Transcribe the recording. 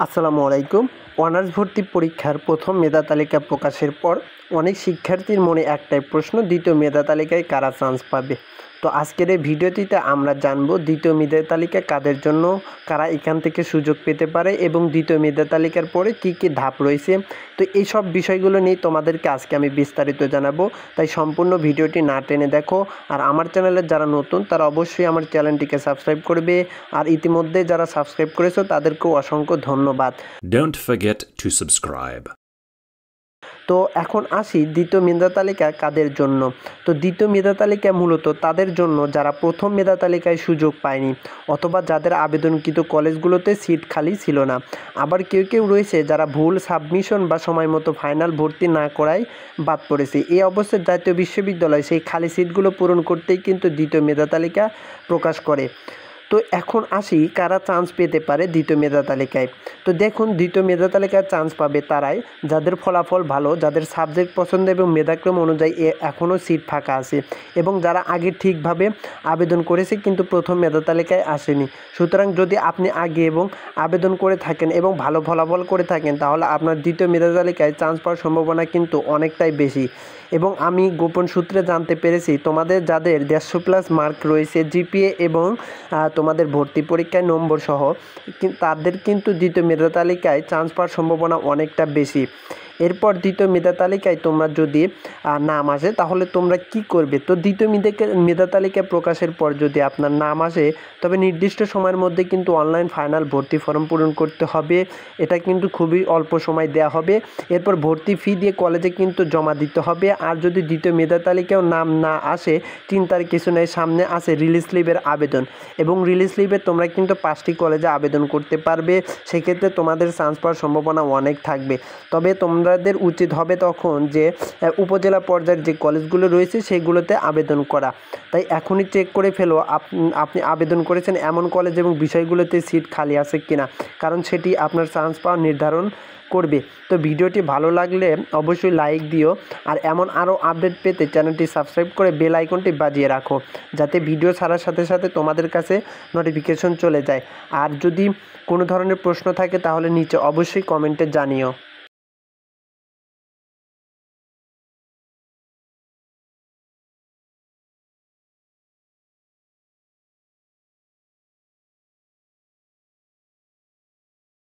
আসসালামু আলাইকুম। অনার্স ভর্তি পরীক্ষার প্রথম মেধা তালিকা প্রকাশের পর অনেক শিক্ষার্থীর মনে একটাই প্রশ্ন, দ্বিতীয় মেধা তালিকায় কারা চান্স পাবে। তো আজকের এই ভিডিওটিতে আমরা জানবো দ্বিতীয় মেধা তালিকা কাদের জন্য, কারা এখান থেকে সুযোগ পেতে পারে এবং দ্বিতীয় মেধা তালিকার পরে কি কি ধাপ রয়েছে। তো এই সব বিষয়গুলো নিয়ে তোমাদেরকে আজকে আমি বিস্তারিত জানাবো, তাই সম্পূর্ণ ভিডিওটি না টেনে দেখো। আর আমার চ্যানেলে যারা নতুন তারা অবশ্যই আমার চ্যানেলটিকে সাবস্ক্রাইব করবে, আর ইতিমধ্যে যারা সাবস্ক্রাইব করেছো তাদেরকেও অসংখ্য ধন্যবাদ। Don't forget to subscribe. তো এখন আসি দ্বিতীয় মেধা তালিকা কাদের জন্য। তো দ্বিতীয় মেধা তালিকা মূলত তাদের জন্য যারা প্রথম মেধা তালিকায় সুযোগ পায়নি অথবা যাদের আবেদনকৃত কলেজগুলোতে সিট খালি ছিল না। আবার কেউ কেউ রয়েছে যারা ভুল সাবমিশন বা সময় মতো ফাইনাল ভর্তি না করায় বাদ পড়েছে। এই অবস্থায় জাতীয় বিশ্ববিদ্যালয় সেই খালি সিটগুলো পূরণ করতেই কিন্তু দ্বিতীয় মেধা তালিকা প্রকাশ করে। তো এখন আসি কারা চান্স পেতে পারে দ্বিতীয় মেধা তালিকায়। তো দেখুন, দ্বিতীয় মেধা তালিকায় চান্স পাবে তারাই যাদের ফলাফল ভালো, যাদের সাবজেক্ট পছন্দ এবং মেধাক্রম অনুযায়ী এখনও সিট ফাঁকা আছে এবং যারা আগে ঠিকভাবে আবেদন করেছে কিন্তু প্রথম মেধা তালিকায় আসেনি। সুতরাং যদি আপনি আগে এবং আবেদন করে থাকেন এবং ভালো ফলাফল করে থাকেন তাহলে আপনার দ্বিতীয় মেধা তালিকায় চান্স পাওয়ার সম্ভাবনা কিন্তু অনেকটাই বেশি। এবং আমি গোপন সূত্রে জানতে পেরেছি তোমাদের যাদের 150+ মার্ক রয়েছে জিপিএ এবং তোমাদের ভর্তি পরীক্ষায় নম্বর সহ তাদের কিন্তু দ্বিতীয় মেধা তালিকায় চান্স পাওয়ার সম্ভাবনা অনেকটা বেশি। এরপর দ্বিতীয় মেধা তালিকায় তোমরা যদি নাম আসে তাহলে তোমরা কি করবে। তো দ্বিতীয় মেধা তালিকা প্রকাশের পর যদি আপনার নাম আসে তবে নির্দিষ্ট সময়ের মধ্যে কিন্তু অনলাইন ফাইনাল ভর্তি ফর্ম পূরণ করতে হবে। এটা কিন্তু খুবই অল্প সময় দেওয়া হবে। এরপর ভর্তি ফি দিয়ে কলেজে কিন্তু জমা দিতে হবে। আর যদি দ্বিতীয় মেধা তালিকাও নাম না আসে, চিন্তার কিছু নেই, সামনে আসে রিলিজ স্লিপের আবেদন এবং রিলিজ স্লিপে তোমরা কিন্তু 5টি কলেজে আবেদন করতে পারবে। সেক্ষেত্রে তোমাদের চান্স পাওয়ার সম্ভাবনা অনেক থাকবে। তবে তোমাদের উচিত হবে তখন যে উপজেলা পর্যায়ের যে কলেজগুলো রয়েছে সেগুলোতে আবেদন করা। তাই এখনই চেক করে ফেলো আপনি আবেদন করেছেন এমন কলেজ এবং বিষয়গুলোতে সিট খালি আছে কিনা, কারণ সেটি আপনার চান্স পাওয়া নির্ধারণ করবে। তো ভিডিওটি ভালো লাগলে অবশ্যই লাইক দিও, আর এমন আরও আপডেট পেতে চ্যানেলটি সাবস্ক্রাইব করে বেল আইকনটি বাজিয়ে রাখো যাতে ভিডিও ছাড়ার সাথে সাথে তোমাদের কাছে নোটিফিকেশন চলে যায়। আর যদি কোনো ধরনের প্রশ্ন থাকে তাহলে নিচে অবশ্যই কমেন্টে জানিও।